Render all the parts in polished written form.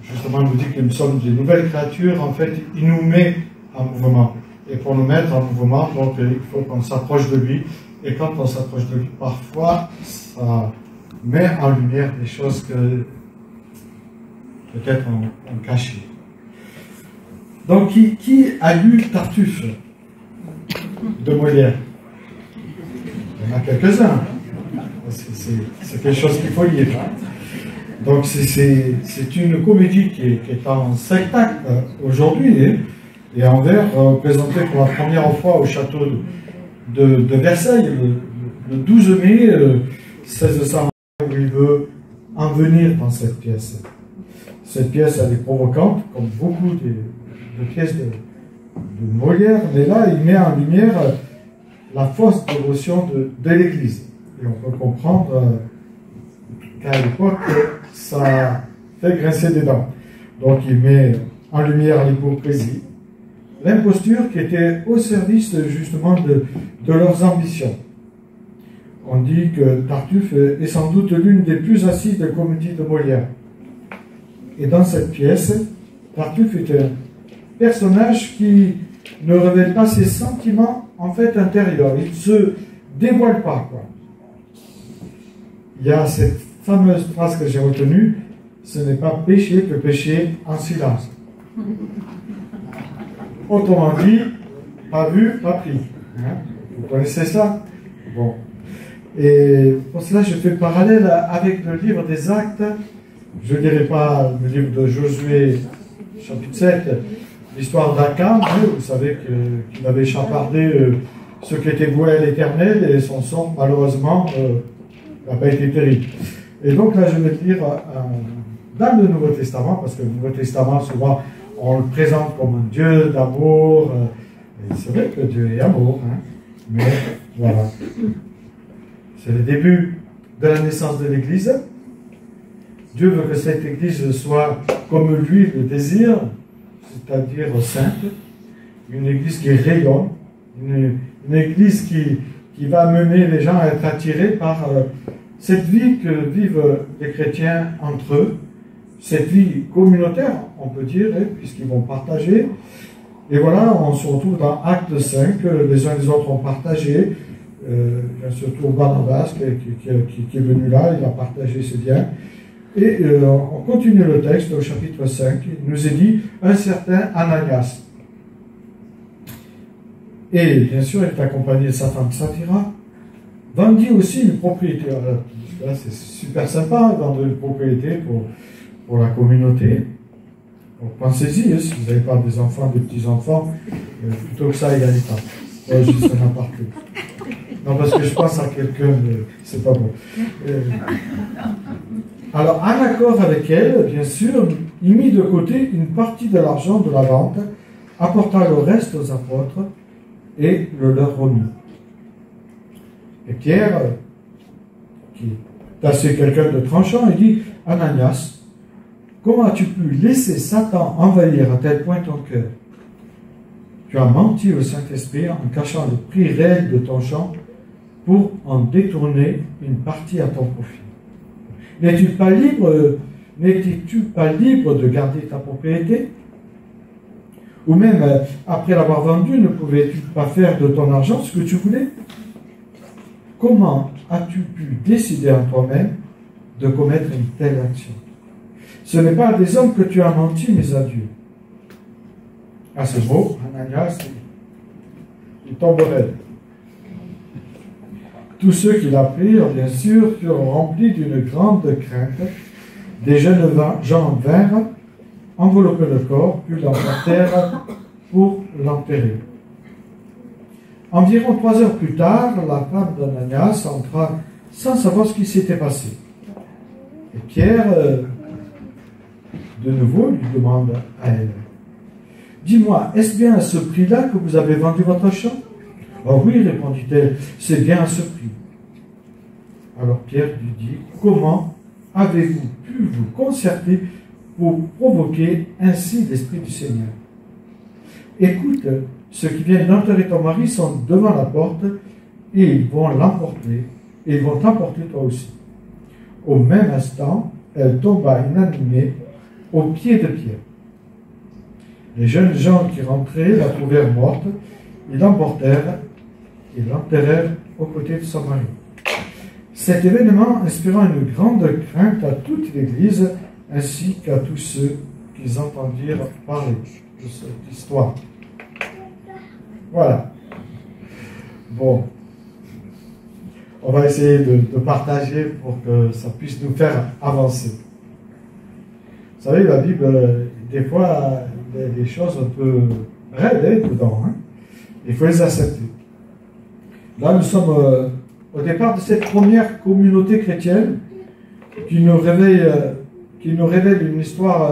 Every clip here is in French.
Justement, nous dit que nous sommes des nouvelles créatures. En fait, il nous met en mouvement. Et pour nous mettre en mouvement, donc, il faut qu'on s'approche de lui. Et quand on s'approche de lui, parfois, ça met en lumière des choses que peut-être on cachait. Donc, qui a lu Tartuffe de Molière? Il y en a quelques-uns. C'est quelque chose qu'il faut lire. Donc, c'est une comédie qui est en spectacle aujourd'hui. Et Anvers, présenté pour la première fois au château de Versailles le 12 mai 1600, où il veut en venir dans cette pièce. Cette pièce, elle est provocante, comme beaucoup de pièces de Molière, mais là, il met en lumière la fausse dévotion de l'Église. Et on peut comprendre qu'à l'époque, ça fait grincer des dents. Donc, il met en lumière l'hypocrisie, l'imposture qui était au service justement de leurs ambitions. On dit que Tartuffe est sans doute l'une des plus assidues comédies de Molière. Et dans cette pièce, Tartuffe est un personnage qui ne révèle pas ses sentiments en fait intérieurs. Il ne se dévoile pas, quoi. Il y a cette fameuse phrase que j'ai retenue: ce n'est pas péché que pécher en silence. Autrement dit, pas vu, pas pris. Hein? Vous connaissez ça? Bon. Et pour cela, je fais le parallèle avec le livre des Actes. Je ne dirai pas le livre de Josué, chapitre 7, l'histoire d'Akab. Vous savez qu'il avait chapardé ce qui était voué à l'Éternel, et son sort, malheureusement, n'a pas été terrible. Et donc là, je vais lire dans le Nouveau Testament, parce que le Nouveau Testament, souvent, on le présente comme un Dieu d'amour. Et c'est vrai que Dieu est amour, hein, mais voilà. C'est le début de la naissance de l'Église. Dieu veut que cette Église soit comme lui le désire, c'est-à-dire sainte, une Église qui rayonne, une Église qui va amener les gens à être attirés par cette vie que vivent les chrétiens entre eux, cette vie communautaire, on peut dire, puisqu'ils vont partager. Et voilà, on se retrouve dans Acte 5, les uns les autres ont partagé, surtout Barnabas qui est venu là, il a partagé ses biens. Et on continue le texte au chapitre 5, il nous est dit, un certain Ananias. Et bien sûr, il est accompagné de sa femme Saphira, vendit aussi une propriété. Alors, là, c'est super sympa, vendre une propriété pour la communauté. Pensez-y, si vous n'avez pas des enfants, des petits-enfants, plutôt que ça, il y a du temps. Juste un partout. Non, parce que je pense à quelqu'un, mais c'est pas bon. Alors, en accord avec elle, bien sûr, il mit de côté une partie de l'argent de la vente, apporta le reste aux apôtres et le leur remit. Et Pierre, qui est assez quelqu'un de tranchant, il dit, Ananias, comment as-tu pu laisser Satan envahir à tel point ton cœur? Tu as menti au Saint-Esprit en cachant le prix réel de ton champ pour en détourner une partie à ton profit. N'es-tu pas libre de garder ta propriété? Ou même, après l'avoir vendue, ne pouvais-tu pas faire de ton argent ce que tu voulais? Comment as-tu pu décider en toi-même de commettre une telle action? Ce n'est pas à des hommes que tu as menti, mais à Dieu. À ce mot, Ananias, il tombe raide. Tous ceux qui l'apprirent, bien sûr, furent remplis d'une grande crainte. Des jeunes gens vinrent, envelopper le corps, puis l'emportèrent pour l'enterrer. Environ 3 heures plus tard, la femme d'Ananias entra sans savoir ce qui s'était passé. Et Pierre, de nouveau, lui demande à elle, « Dis-moi, est-ce bien à ce prix-là que vous avez vendu votre champ ?»« Oh oui, répondit-elle, c'est bien à ce prix. » Alors Pierre lui dit, « Comment avez-vous pu vous concerter pour provoquer ainsi l'Esprit du Seigneur? Écoute, ceux qui viennent d'enterrer ton mari sont devant la porte et ils vont l'emporter, et ils vont t'emporter toi aussi. » Au même instant, elle tomba inanimée au pied de Pierre. Les jeunes gens qui rentraient la trouvèrent morte, ils l'emportèrent et l'enterrèrent aux côtés de son mari. Cet événement inspira une grande crainte à toute l'Église, ainsi qu'à tous ceux qui entendirent parler de cette histoire. Voilà. Bon. On va essayer de partager pour que ça puisse nous faire avancer. Vous savez, la Bible, des fois, il y a des choses un peu raides dedans. Hein? Il faut les accepter. Là, nous sommes au départ de cette première communauté chrétienne qui nous révèle une histoire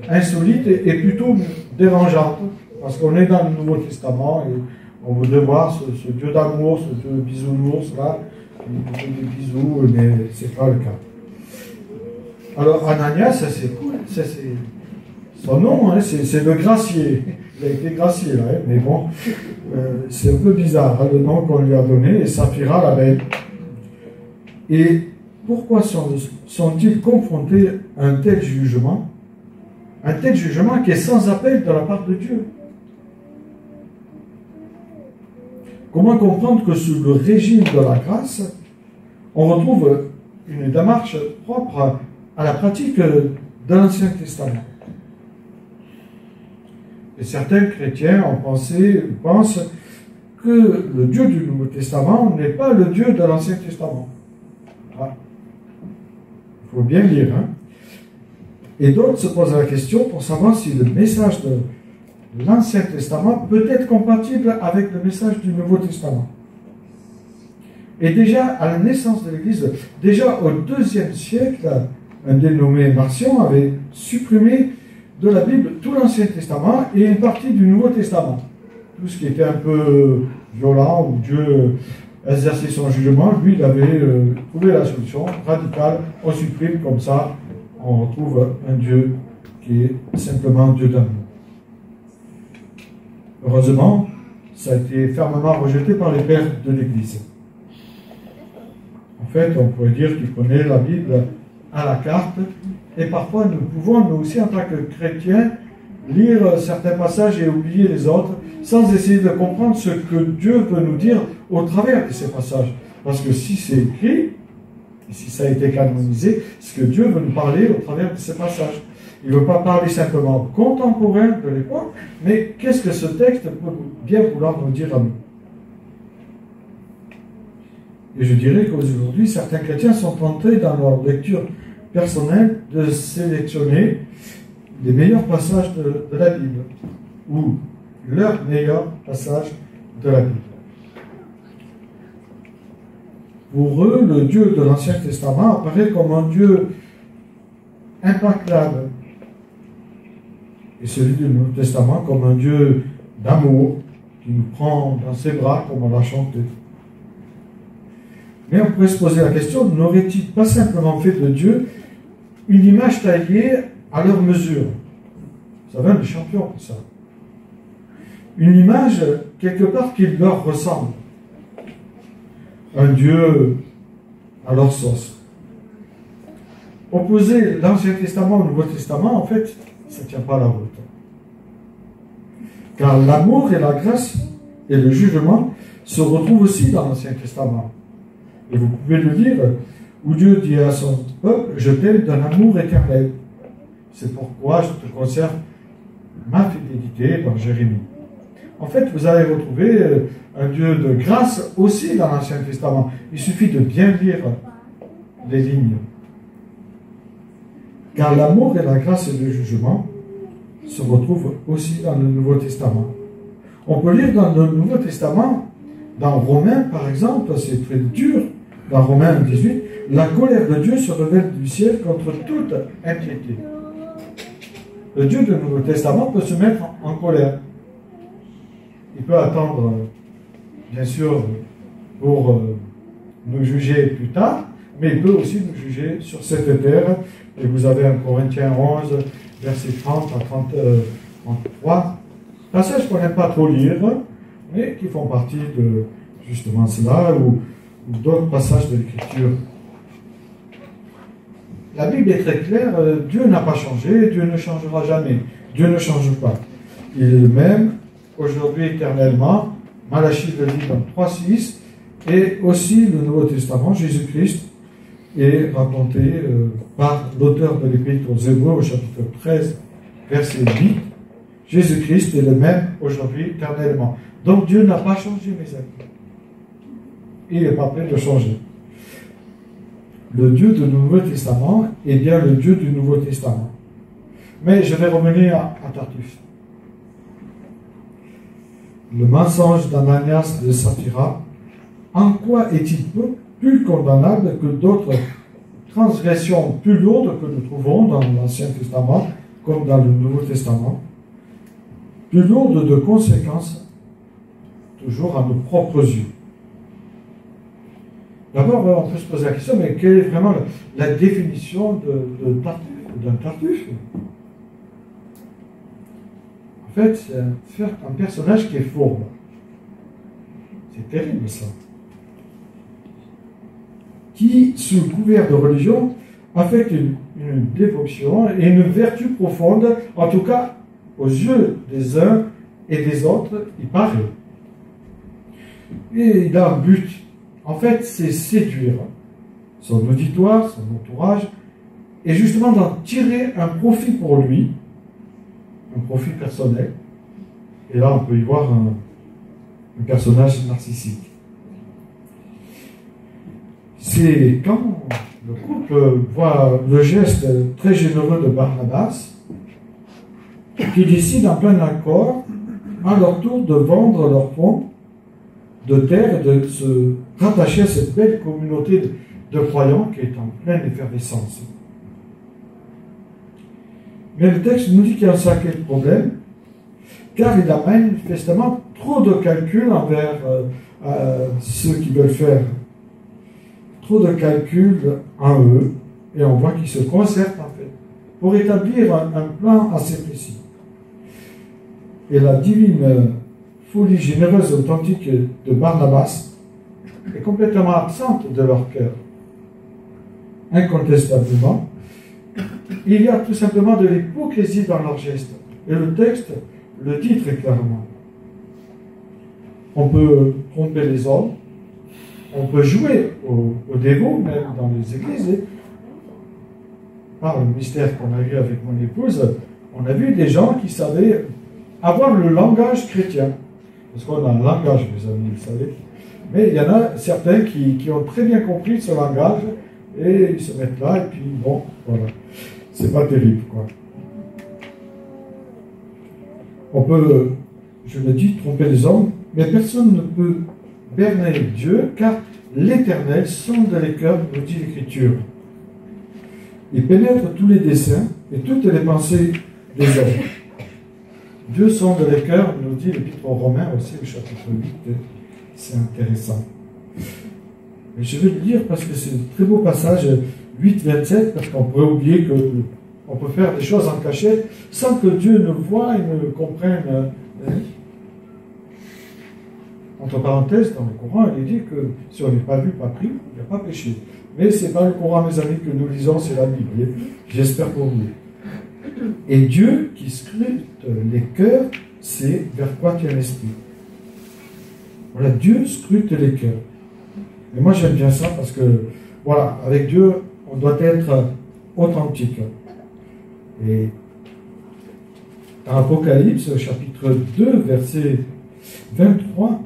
insolite et plutôt dérangeante, parce qu'on est dans le Nouveau Testament et on veut voir ce Dieu d'amour, ce Dieu bisounours là, qui nous fait des bisous, mais c'est pas le cas. Alors Ananias, ça c'est cool, ça c'est son nom, hein, c'est le gracier. Il a été gracié là, hein, mais bon, c'est un peu bizarre hein, le nom qu'on lui a donné, et Saphira la belle. Et pourquoi sont-ils confrontés à un tel jugement? Un tel jugement qui est sans appel de la part de Dieu. Comment comprendre que sous le régime de la grâce, on retrouve une démarche propre à la pratique de l'Ancien Testament? Et certains chrétiens pensent que le Dieu du Nouveau Testament n'est pas le Dieu de l'Ancien Testament. Ah. Il faut bien lire. Hein? Et d'autres se posent la question pour savoir si le message de l'Ancien Testament peut être compatible avec le message du Nouveau Testament. Et déjà, à la naissance de l'Église, déjà au IIe siècle, un dénommé Marcion avait supprimé de la Bible tout l'Ancien Testament et une partie du Nouveau Testament. Tout ce qui était un peu violent, où Dieu exerçait son jugement, lui, il avait trouvé la solution radicale. On supprime comme ça, on retrouve un Dieu qui est simplement Dieu d'amour. Heureusement, ça a été fermement rejeté par les pères de l'Église. En fait, on pourrait dire qu'ils prenaient la Bible à la carte, et parfois nous pouvons, nous aussi en tant que chrétiens, lire certains passages et oublier les autres, sans essayer de comprendre ce que Dieu veut nous dire au travers de ces passages. Parce que si c'est écrit, et si ça a été canonisé, c'est que Dieu veut nous parler au travers de ces passages. Il ne veut pas parler simplement contemporain de l'époque, mais qu'est-ce que ce texte peut bien vouloir nous dire à nous? Et je dirais qu'aujourd'hui, certains chrétiens sont tentés dans leur lecture personnelle de sélectionner les meilleurs passages de la Bible, ou leurs meilleurs passages de la Bible. Pour eux, le Dieu de l'Ancien Testament apparaît comme un Dieu implacable, et celui du Nouveau Testament comme un Dieu d'amour qui nous prend dans ses bras comme on l'a chanté. Mais on pourrait se poser la question, n'aurait-il pas simplement fait de Dieu une image taillée à leur mesure? Ça va, des champions pour ça. Une image, quelque part, qui leur ressemble. Un Dieu à leur sauce. Opposer l'Ancien Testament au Nouveau Testament, en fait, ça ne tient pas la route. Car l'amour et la grâce et le jugement se retrouvent aussi dans l'Ancien Testament. Et vous pouvez le lire, où Dieu dit à son peuple, je t'aime d'un amour éternel. C'est pourquoi je te conserve ma fidélité dans Jérémie. En fait, vous allez retrouver un Dieu de grâce aussi dans l'Ancien Testament. Il suffit de bien lire les lignes. Car l'amour et la grâce et le jugement se retrouvent aussi dans le Nouveau Testament. On peut lire dans le Nouveau Testament, dans Romains par exemple, c'est très dur, dans Romains 18, la colère de Dieu se révèle du ciel contre toute impiété. Le Dieu du Nouveau Testament peut se mettre en colère. Il peut attendre, bien sûr, pour nous juger plus tard, mais il peut aussi nous juger sur cette terre. Et vous avez un Corinthiens 11, versets 30 à 33, passages qu'on n'aime pas trop lire, mais qui font partie de justement cela, ou d'autres passages de l'Écriture. la Bible est très claire, Dieu n'a pas changé, Dieu ne changera jamais. Dieu ne change pas. Il est le même, aujourd'hui éternellement. Malachie le dit dans 3,6. Et aussi le Nouveau Testament, Jésus-Christ, est raconté par l'auteur de l'Épître aux Hébreux au chapitre 13, verset 8. Jésus-Christ est le même aujourd'hui éternellement. Donc Dieu n'a pas changé, mes amis. Il n'est pas prêt de changer. Le Dieu du Nouveau Testament est bien le Dieu du Nouveau Testament. Mais je vais revenir à Tartuffe. Le mensonge d'Ananias de Saphira, en quoi est-il plus condamnable que d'autres transgressions plus lourdes que nous trouvons dans l'Ancien Testament comme dans le Nouveau Testament, plus lourdes de conséquences, toujours à nos propres yeux? D'abord, on peut se poser la question, mais quelle est vraiment la définition d'un Tartuffe? En fait, c'est un personnage qui est fourbe. C'est terrible, ça. Qui, sous le couvert de religion, affecte une dévotion et une vertu profonde, en tout cas, aux yeux des uns et des autres, il paraît. Et il a un but. En fait, c'est séduire son auditoire, son entourage, et justement d'en tirer un profit pour lui, un profit personnel. Et là, on peut y voir un personnage narcissique. C'est quand le couple voit le geste très généreux de Barnabas, qui décide en plein accord, à leur tour, de vendre leur fonds de terre et de se rattacher à cette belle communauté de croyants qui est en pleine effervescence. Mais le texte nous dit qu'il y a un sacré problème, car il a manifestement trop de calculs envers ceux qui veulent faire. Trop de calculs en eux, et on voit qu'ils se concertent en fait, pour établir un plan assez précis. Et la divine folie généreuse et authentique de Barnabas est complètement absente de leur cœur. Incontestablement, il y a tout simplement de l'hypocrisie dans leurs gestes. Et le texte le dit très clairement. On peut tromper les hommes, on peut jouer aux dévots, même dans les églises. Par le mystère qu'on a vu avec mon épouse, on a vu des gens qui savaient avoir le langage chrétien. Parce qu'on a un langage, mes amis, vous savez. Mais il y en a certains qui ont très bien compris ce langage, et ils se mettent là, et puis bon, voilà. C'est pas terrible, quoi. On peut, je le dis, tromper les hommes, mais personne ne peut berner Dieu, car l'Éternel sonde les cœurs, nous dit l'Écriture. Il pénètre tous les desseins et toutes les pensées des hommes. Dieu sonde les cœurs, nous dit l'Épître aux Romains aussi, le chapitre 8. C'est intéressant. Et je vais le lire parce que c'est un très beau passage, 8-27, parce qu'on pourrait oublier qu'on peut faire des choses en cachette sans que Dieu ne voie et ne comprenne. Entre parenthèses, dans le Coran, il est dit que si on n'est pas vu, pas pris, il n'y a pas péché. Mais ce n'est pas le Coran, mes amis, que nous lisons, c'est la Bible. J'espère pour vous. Et Dieu qui scrute les cœurs, c'est vers quoi tient l'esprit. Voilà, Dieu scrute les cœurs. Et moi j'aime bien ça parce que, voilà, avec Dieu, on doit être authentique. Et dans Apocalypse, chapitre 2, verset 23,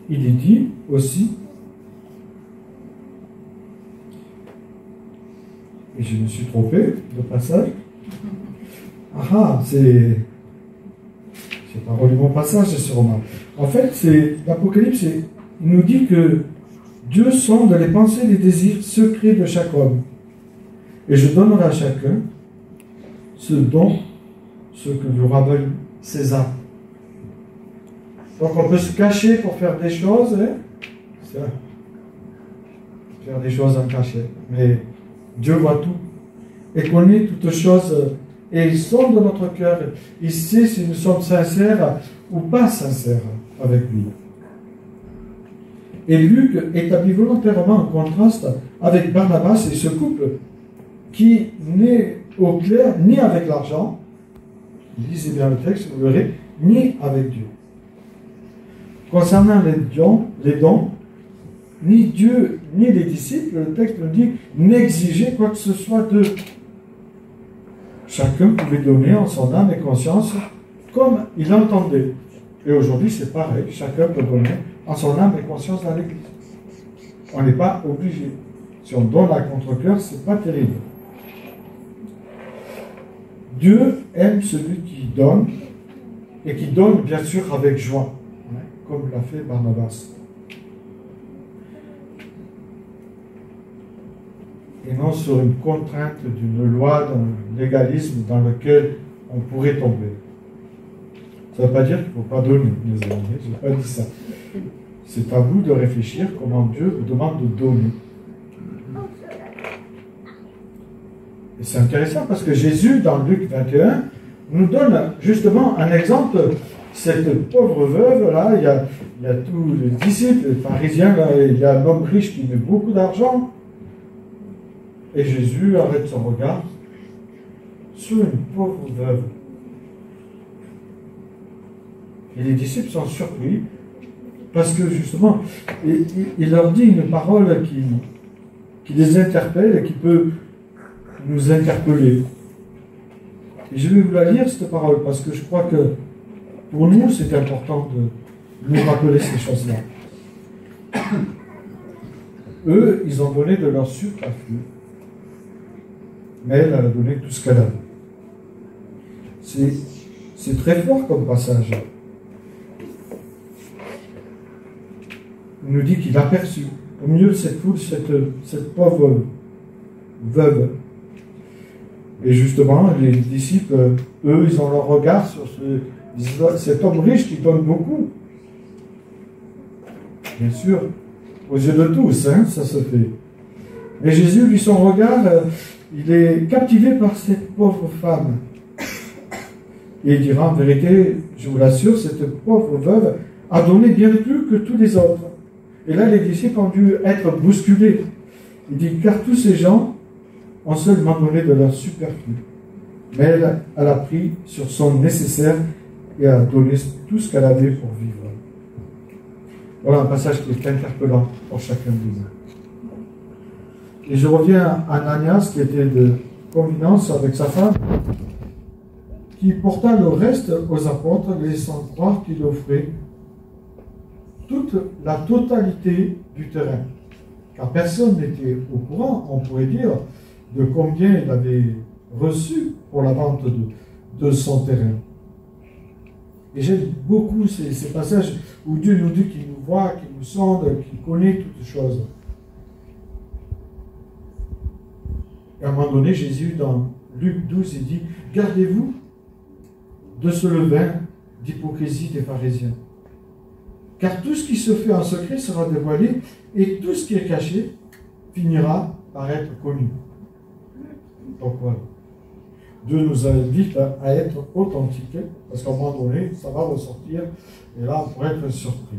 il est dit aussi, et je me suis trompé, le passage. C'est pas relié mon passage, c'est sûrement. En fait, c'est l'Apocalypse, il nous dit que Dieu sonde les pensées et les désirs secrets de chaque homme. Et je donnerai à chacun ce que lui aura valu César. Donc on peut se cacher pour faire des choses, hein? Faire des choses en cachette. Mais Dieu voit tout et connaît toutes choses. Et il sonde notre cœur. Il sait si nous sommes sincères ou pas sincères avec lui. Et Luc établit volontairement un contraste avec Barnabas et ce couple qui n'est au clair ni avec l'argent, lisez bien le texte, vous verrez, ni avec Dieu. Concernant les dons, ni Dieu ni les disciples, le texte nous dit, n'exigeaient quoi que ce soit d'eux. Chacun pouvait donner en son âme et conscience comme il entendait. Et aujourd'hui, c'est pareil, chacun peut donner en son âme et conscience dans l'Église. On n'est pas obligé. Si on donne à contre-cœur, c'est pas terrible. Dieu aime celui qui donne, et qui donne bien sûr avec joie, comme l'a fait Barnabas. Et non sur une contrainte d'une loi, d'un légalisme dans lequel on pourrait tomber. Ça ne veut pas dire qu'il ne faut pas donner, mes amis, je n'ai pas dit ça. C'est à vous de réfléchir comment Dieu vous demande de donner. Et c'est intéressant parce que Jésus, dans Luc 21, nous donne justement un exemple. Cette pauvre veuve, là, il y a tous les disciples, les pharisiens, là, il y a un homme riche qui met beaucoup d'argent. Et Jésus arrête son regard sur une pauvre veuve. Et les disciples sont surpris parce que justement, il leur dit une parole qui les interpelle et qui peut nous interpeller. Et je vais vous la lire, cette parole, parce que je crois que pour nous, c'est important de nous rappeler ces choses-là. Eux, ils ont donné de leur superflu, mais elle a donné tout ce qu'elle avait. C'est très fort comme passage. Il nous dit qu'il aperçut au milieu de cette foule cette pauvre veuve. Et justement, les disciples, eux, ils ont leur regard sur cet homme riche qui donne beaucoup. Bien sûr, aux yeux de tous, hein, ça se fait. Mais Jésus, lui, son regard, il est captivé par cette pauvre femme. Et il dira, en vérité, je vous l'assure, cette pauvre veuve a donné bien plus que tous les autres. Et là, les disciples ont dû être bousculés. Il dit, car tous ces gens ont seulement donné de leur superflu. Mais elle a pris sur son nécessaire et a donné tout ce qu'elle avait pour vivre. Voilà un passage qui est interpellant pour chacun de nous. Et je reviens à Ananias, qui était de convenance avec sa femme, qui porta le reste aux apôtres, laissant croire qu'il offrait toute la totalité du terrain. Car personne n'était au courant, on pourrait dire, de combien il avait reçu pour la vente de son terrain. Et j'aime beaucoup ces passages où Dieu nous dit qu'il nous voit, qu'il nous sonde, qu'il connaît toutes choses. Et à un moment donné, Jésus, dans Luc 12, il dit, « Gardez-vous de ce levain d'hypocrisie des pharisiens. Car tout ce qui se fait en secret sera dévoilé, et tout ce qui est caché finira par être connu. » Donc voilà. Dieu nous invite à être authentiques, parce qu'à un moment donné, ça va ressortir, et là, on pourrait être surpris.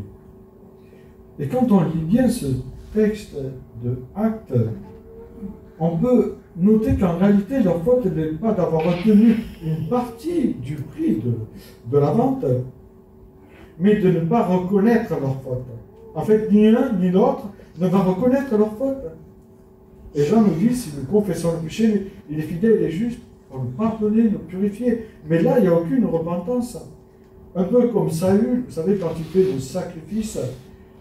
Et quand on lit bien ce texte de Actes, on peut noter qu'en réalité, leur faute n'est pas d'avoir retenu une partie du prix de la vente, mais de ne pas reconnaître leur faute. En fait, ni l'un ni l'autre ne va reconnaître leur faute. Et Jean nous dit, si nous confessons le péché, il est fidèle et juste pour nous pardonner, nous purifier. Mais là, il n'y a aucune repentance. Un peu comme Saül, vous savez, quand il fait le sacrifice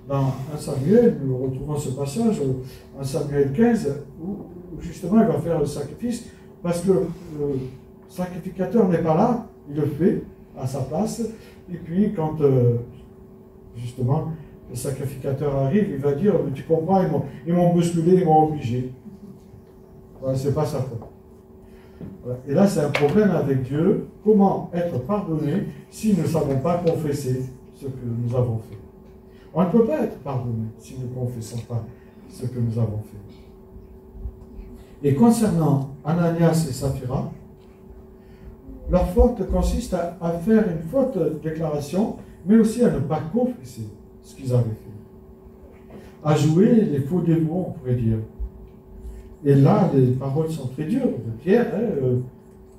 dans 1 Samuel, nous retrouvons ce passage en Samuel 15, où justement il va faire le sacrifice, parce que le sacrificateur n'est pas là, il le fait à sa place, et puis quand justement le sacrificateur arrive, il va dire, mais tu comprends, ils m'ont bousculé, ils m'ont obligé. Voilà, c'est pas sa faute. Voilà. Et là, c'est un problème avec Dieu. Comment être pardonné si nous ne savons pas confesser ce que nous avons fait? On ne peut pas être pardonné si nous ne confessons pas ce que nous avons fait. Et concernant Ananias et Saphira, leur faute consiste à faire une faute déclaration, mais aussi à ne pas confesser ce qu'ils avaient fait. À jouer les faux dévots, on pourrait dire. Et là, les paroles sont très dures de Pierre.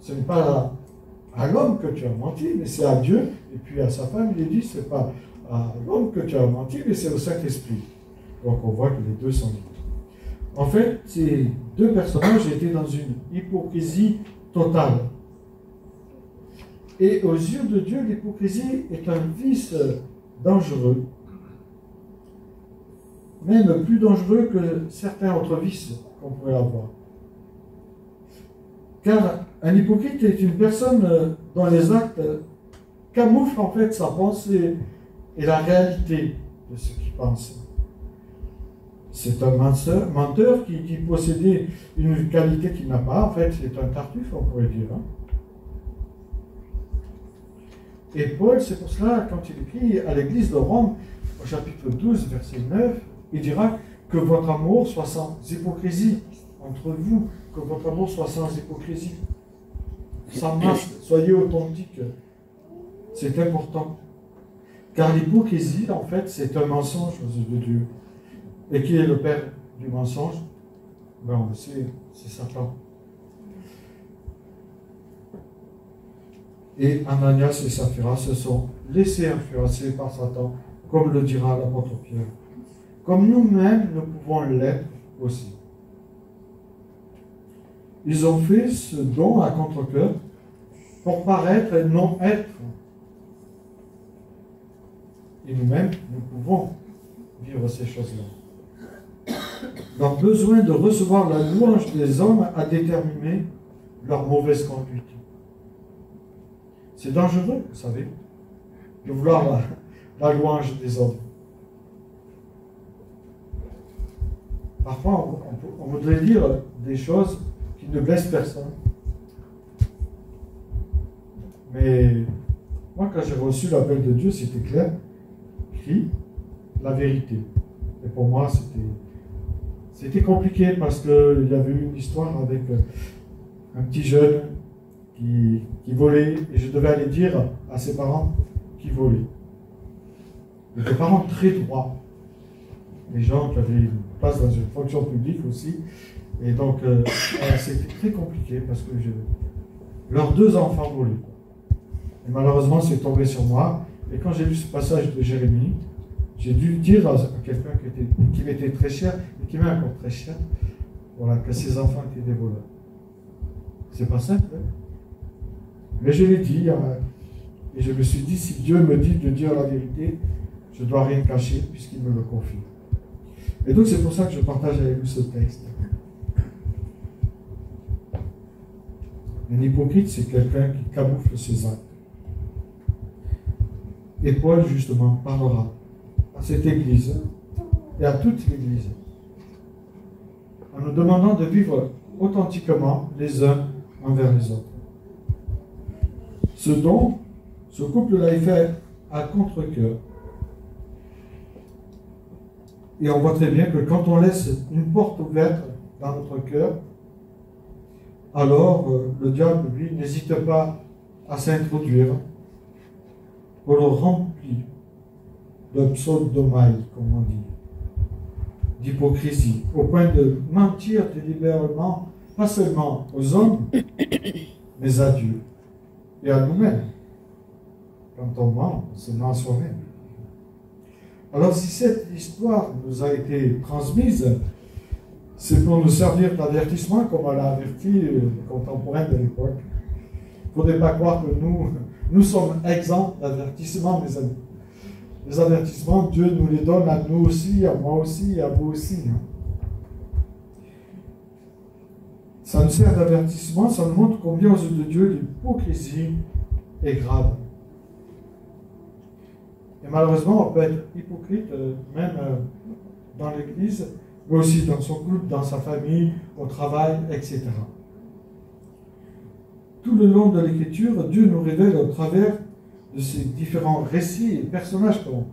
Ce n'est pas à l'homme que tu as menti, mais c'est à Dieu. Et puis à sa femme, il dit, ce n'est pas à l'homme que tu as menti, mais c'est au Saint-Esprit. Donc on voit que les deux sont libres. En fait, ces deux personnages étaient dans une hypocrisie totale. Et aux yeux de Dieu, l'hypocrisie est un vice dangereux, même plus dangereux que certains autres vices qu'on pourrait avoir. Car un hypocrite est une personne dont les actes camouflent en fait sa pensée et la réalité de ce qu'il pense. C'est un menteur qui dit posséder une qualité qu'il n'a pas. En fait, c'est un tartuffe, on pourrait dire. Et Paul, c'est pour cela, quand il écrit à l'église de Rome, au chapitre 12, verset 9, il dira que votre amour soit sans hypocrisie entre vous, que votre amour soit sans hypocrisie, sans masque, soyez authentiques. C'est important. Car l'hypocrisie, en fait, c'est un mensonge aux yeux de Dieu. Et qui est le père du mensonge? Ben, on le sait, c'est Satan. Et Ananias et Saphira se sont laissés influencer par Satan, comme le dira l'apôtre Pierre. Comme nous-mêmes, nous pouvons l'être aussi. Ils ont fait ce don à contre-cœur pour paraître et non être. Et nous-mêmes, nous pouvons vivre ces choses-là. Leur besoin de recevoir la louange des hommes a déterminé leur mauvaise conduite. C'est dangereux, vous savez, de vouloir la louange des hommes. Parfois, on voudrait dire des choses qui ne blessent personne. Mais moi, quand j'ai reçu l'appel de Dieu, c'était clair, écrit la vérité. Et pour moi, c'était compliqué parce qu'il y avait eu une histoire avec un petit jeune qui volait et je devais aller dire à ses parents qu'il volait. Des parents très droits, des gens qui avaient une place dans une fonction publique aussi. Et donc, c'était très compliqué parce que leurs deux enfants volaient. Et malheureusement, c'est tombé sur moi. Et quand j'ai lu ce passage de Jérémie, j'ai dû dire à quelqu'un qui m'était très cher, et qui m'est encore très cher, voilà, que ses enfants étaient des voleurs. C'est pas simple, hein? Mais je l'ai dit, et je me suis dit, si Dieu me dit de dire la vérité, je ne dois rien cacher, puisqu'il me le confie. Et donc c'est pour ça que je partage avec vous ce texte. Un hypocrite, c'est quelqu'un qui camoufle ses actes. Et Paul, justement, parlera à cette Église et à toute l'Église en nous demandant de vivre authentiquement les uns envers les autres. Ce don, ce couple-là est fait à contre-cœur. Et on voit très bien que quand on laisse une porte ouverte dans notre cœur, alors le diable, lui, n'hésite pas à s'introduire pour le remplir de pseudomai, comme on dit, d'hypocrisie, au point de mentir délibérément, pas seulement aux hommes, mais à Dieu et à nous-mêmes. Quand on ment, on se ment à soi-même. Alors si cette histoire nous a été transmise, c'est pour nous servir d'avertissement, comme on l'a averti les contemporains de l'époque. Il ne faudrait pas croire que nous sommes exempts d'avertissement, mes amis. Les avertissements, Dieu nous les donne à nous aussi, à moi aussi, à vous aussi. Ça nous sert d'avertissement, ça nous montre combien aux yeux de Dieu l'hypocrisie est grave. Et malheureusement, on peut être hypocrite même dans l'Église, mais aussi dans son couple, dans sa famille, au travail, etc. Tout le long de l'Écriture, Dieu nous révèle au travers de ces différents récits et personnages qu'on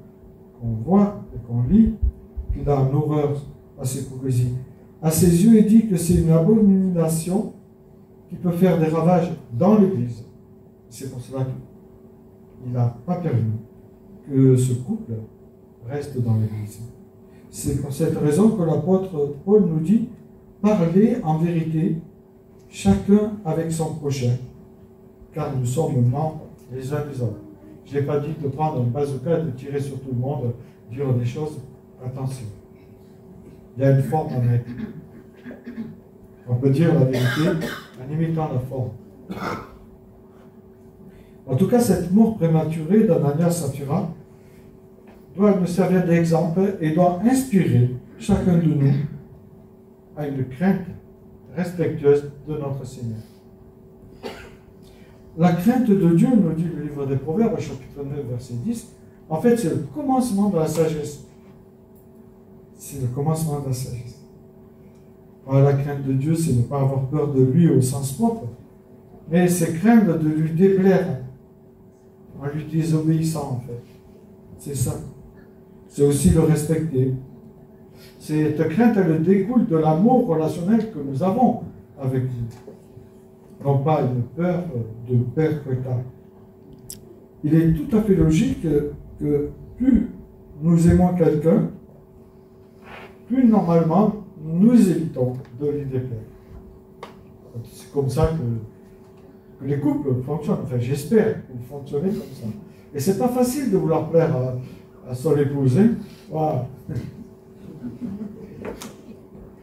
voit et qu'on lit, qu'il a une horreur à cette hypocrisie. À ses yeux, il dit que c'est une abomination qui peut faire des ravages dans l'Église. C'est pour cela qu'il n'a pas permis que ce couple reste dans l'Église. C'est pour cette raison que l'apôtre Paul nous dit « parler en vérité, chacun avec son prochain, car nous sommes membres les uns des autres. Je n'ai pas dit de prendre un bazooka et de tirer sur tout le monde, dire des choses. Attention. Il y a une forme à mettre. On peut dire la vérité en imitant la forme. En tout cas, cette mort prématurée d'Anania Saphira doit nous servir d'exemple et doit inspirer chacun de nous à une crainte respectueuse de notre Seigneur. La crainte de Dieu, nous dit le livre des Proverbes, chapitre 9, verset 10, en fait, c'est le commencement de la sagesse. C'est le commencement de la sagesse. Alors, la crainte de Dieu, c'est ne pas avoir peur de lui au sens propre, mais c'est craindre de lui déplaire en lui désobéissant, en fait. C'est ça. C'est aussi le respecter. Cette crainte, elle découle de l'amour relationnel que nous avons avec lui. Non pas une peur de perpétuer. Il est tout à fait logique que plus nous aimons quelqu'un, plus normalement nous évitons de lui déplaire. C'est comme ça que les couples fonctionnent. Enfin, j'espère que vous fonctionnez comme ça. Et c'est pas facile de vouloir plaire à son épouse. Hein? Voilà.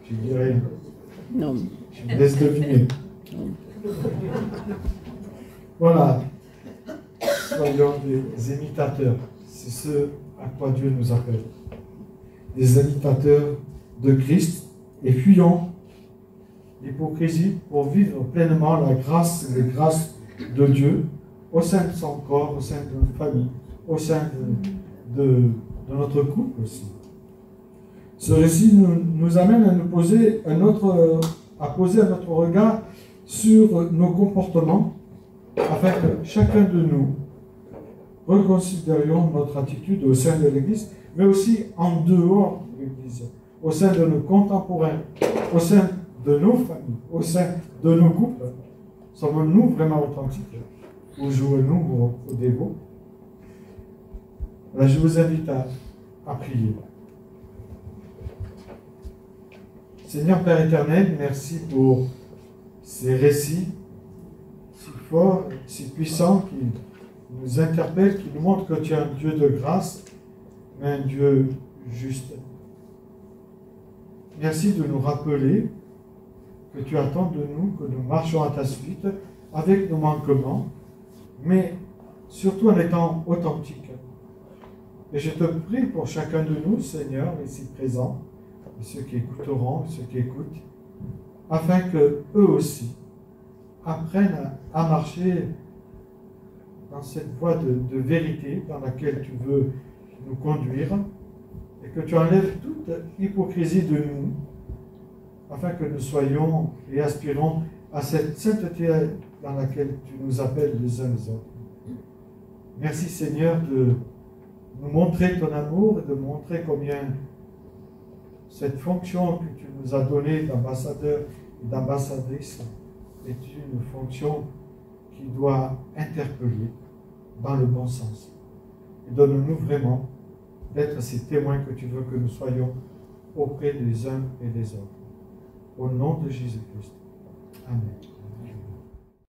Je dis rien. Non. Je me laisse deviner. Voilà. Soyons des imitateurs. C'est ce à quoi Dieu nous appelle. Des imitateurs de Christ et fuyons l'hypocrisie pour vivre pleinement la grâce et les grâces de Dieu au sein de son corps, au sein de notre famille, au sein de notre couple aussi. Ce récit nous amène à poser un autre regard sur nos comportements afin que chacun de nous reconsidérions notre attitude au sein de l'Église, mais aussi en dehors de l'Église, au sein de nos contemporains, au sein de nos familles, au sein de nos couples. Sommes-nous vraiment authentiques ou jouons-nous au dévot? Je vous invite à prier. Seigneur Père éternel, merci pour ces récits si forts, si puissants, qui nous interpellent, qui nous montrent que tu es un Dieu de grâce, mais un Dieu juste. Merci de nous rappeler que tu attends de nous que nous marchions à ta suite avec nos manquements, mais surtout en étant authentiques. Et je te prie pour chacun de nous, Seigneur, ici présents, et ceux qui écouteront, ceux qui écoutent, afin qu'eux aussi apprennent à marcher dans cette voie de vérité dans laquelle tu veux nous conduire, et que tu enlèves toute hypocrisie de nous, afin que nous soyons et aspirons à cette sainteté dans laquelle tu nous appelles les uns les autres. Merci Seigneur de nous montrer ton amour et de montrer combien cette fonction que tu nous as donnée d'ambassadeur et d'ambassadrice est une fonction qui doit interpeller dans le bon sens. Et donne-nous vraiment d'être ces témoins que tu veux que nous soyons auprès des uns et des autres. Au nom de Jésus-Christ. Amen.